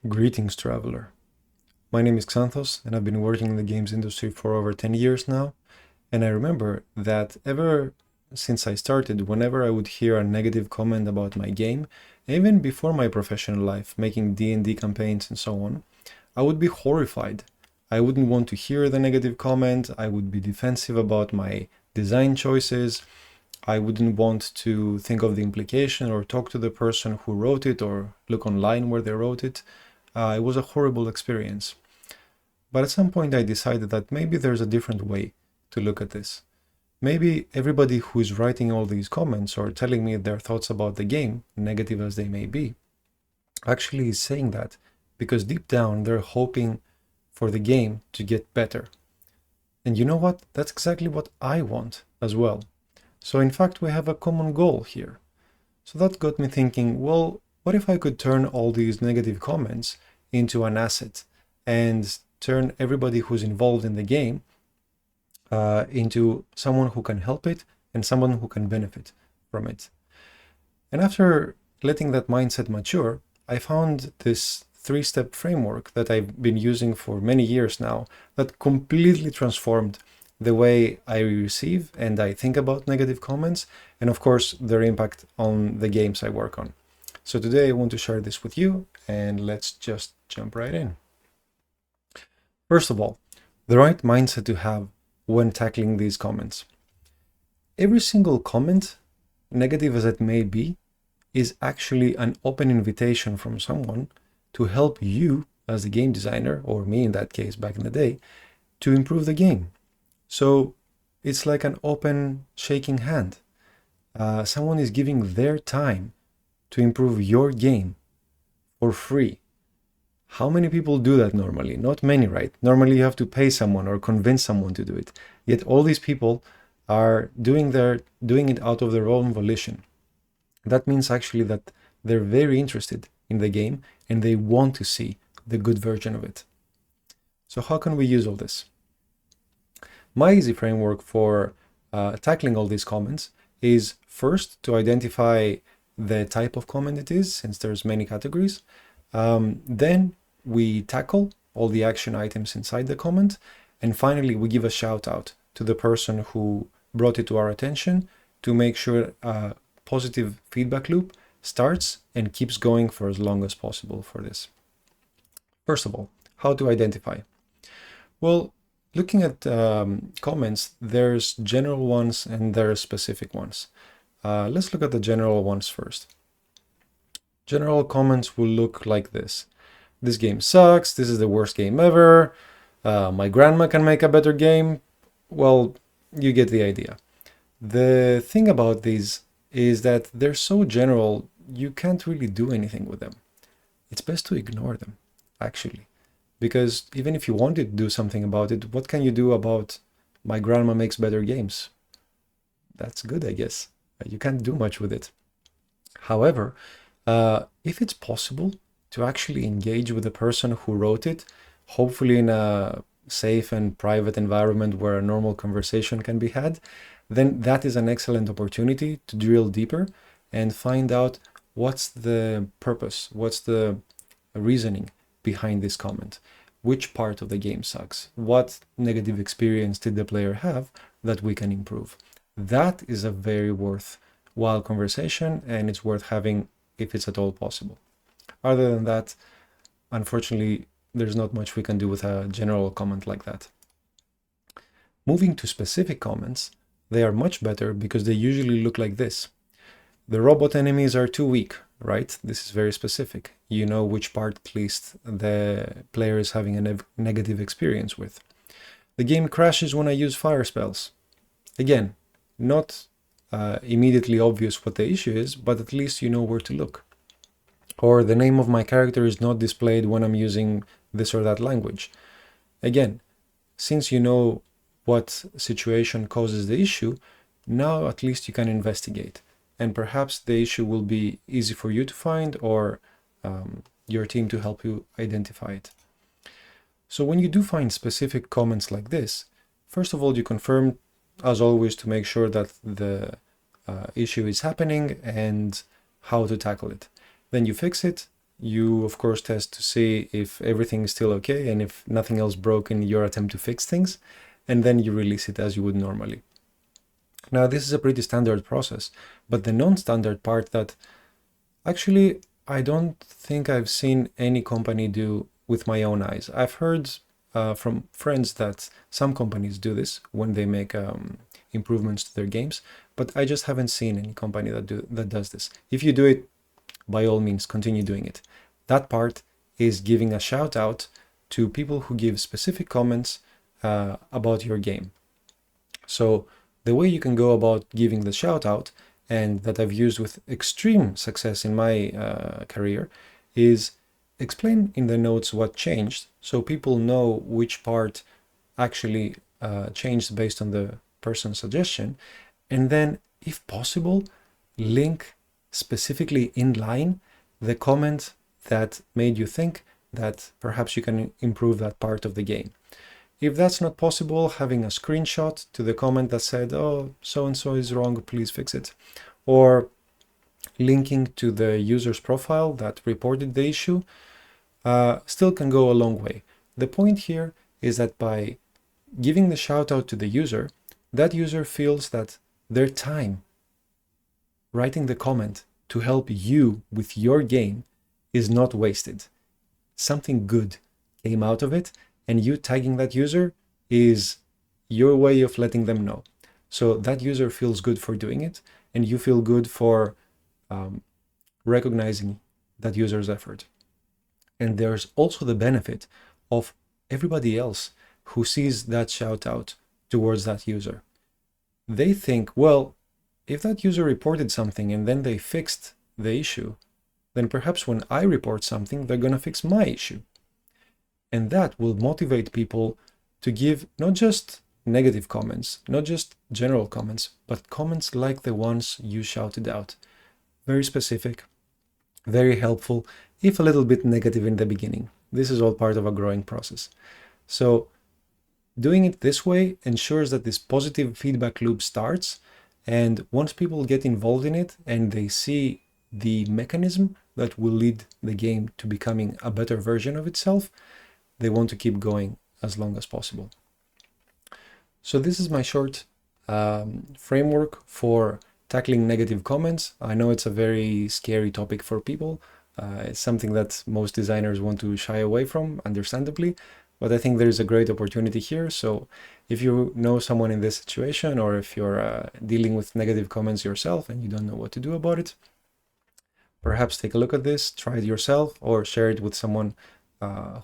Greetings, traveler. My name is Xanthos, and I've been working in the games industry for over 10 years now. And I remember that ever since I started, whenever I would hear a negative comment about my game, even before my professional life, making D&D campaigns and so on, I would be horrified. I wouldn't want to hear the negative comment. I would be defensive about my design choices. I wouldn't want to think of the implication or talk to the person who wrote it or look online where they wrote it. It was a horrible experience. But at some point, I decided that maybe there's a different way to look at this. Maybe everybody who's writing all these comments or telling me their thoughts about the game, negative as they may be, actually is saying that because deep down they're hoping for the game to get better. And you know what? That's exactly what I want as well. So in fact, we have a common goal here. So that got me thinking, well, what if I could turn all these negative comments into an asset and turn everybody who's involved in the game into someone who can help it and someone who can benefit from it. And after letting that mindset mature, I found this 3-step framework that I've been using for many years now that completely transformed the way I receive and I think about negative comments, and of course, their impact on the games I work on. So today I want to share this with you, and let's just jump right in. First of all, the right mindset to have when tackling these comments. Every single comment, negative as it may be, is actually an open invitation from someone to help you as the game designer, or me in that case back in the day, to improve the game. So it's like an open shaking hand. Someone is giving their time to improve your game for free. How many people do that normally? Not many, right? Normally you have to pay someone or convince someone to do it. Yet all these people are doing it out of their own volition. That means actually that they're very interested in the game and they want to see the good version of it. So how can we use all this? My easy framework for tackling all these comments is first to identify the type of comment it is, since there's many categories. Then we tackle all the action items inside the comment. And finally, we give a shout out to the person who brought it to our attention to make sure a positive feedback loop starts and keeps going for as long as possible for this. First of all, how to identify? Well, looking at comments, there's general ones and there's specific ones. Let's look at the general ones first. General comments will look like this. This game sucks. This is the worst game ever. My grandma can make a better game. Well, you get the idea. The thing about these is that they're so general, you can't really do anything with them. It's best to ignore them, actually. Because even if you wanted to do something about it, what can you do about my grandma makes better games? That's good, I guess. You can't do much with it. However, if it's possible to actually engage with the person who wrote it, hopefully in a safe and private environment where a normal conversation can be had, then that is an excellent opportunity to drill deeper and find out what's the purpose, what's the reasoning behind this comment. Which part of the game sucks? What negative experience did the player have that we can improve? That is a very worthwhile conversation, and it's worth having if it's at all possible. Other than that, unfortunately, there's not much we can do with a general comment like that. Moving to specific comments, they are much better because they usually look like this. The robot enemies are too weak, right? This is very specific. You know which part at least the player is having a negative experience with. The game crashes when I use fire spells. Again, not immediately obvious what the issue is, but at least you know where to look. Or the name of my character is not displayed when I'm using this or that language. Again, since you know what situation causes the issue, now at least you can investigate. And perhaps the issue will be easy for you to find or your team to help you identify it. So when you do find specific comments like this, first of all, you confirm, as always, to make sure that the issue is happening and how to tackle it. Then you fix it, you of course test to see if everything is still okay and if nothing else broke in your attempt to fix things, and then you release it as you would normally. Now, this is a pretty standard process, but the non-standard part that actually I don't think I've seen any company do with my own eyes. I've heard from friends that some companies do this when they make improvements to their games, but I just haven't seen any company that does this. If you do it, by all means, continue doing it. That part is giving a shout out to people who give specific comments about your game. So the way you can go about giving the shout out, and that I've used with extreme success in my career, is explain in the notes what changed so people know which part actually changed based on the person's suggestion, and then, if possible, link specifically in line the comment that made you think that perhaps you can improve that part of the game. If that's not possible, having a screenshot to the comment that said, oh, so-and-so is wrong, please fix it, or linking to the user's profile that reported the issue, still can go a long way. The point here is that by giving the shout out to the user, that user feels that their time writing the comment to help you with your game is not wasted. Something good came out of it, and you tagging that user is your way of letting them know. So that user feels good for doing it, and you feel good for recognizing that user's effort. And there's also the benefit of everybody else who sees that shout out towards that user. They think, well, if that user reported something and then they fixed the issue, then perhaps when I report something, they're going to fix my issue. And that will motivate people to give not just negative comments, not just general comments, but comments like the ones you shouted out. Very specific, very helpful, if a little bit negative in the beginning. This is all part of a growing process. So doing it this way ensures that this positive feedback loop starts, and once people get involved in it and they see the mechanism that will lead the game to becoming a better version of itself, they want to keep going as long as possible. So this is my short framework for tackling negative comments. I know it's a very scary topic for people. It's something that most designers want to shy away from, understandably, but I think there's a great opportunity here. So if you know someone in this situation, or if you're dealing with negative comments yourself and you don't know what to do about it, perhaps take a look at this, try it yourself, or share it with someone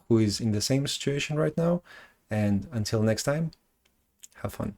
who is in the same situation right now. And until next time, have fun.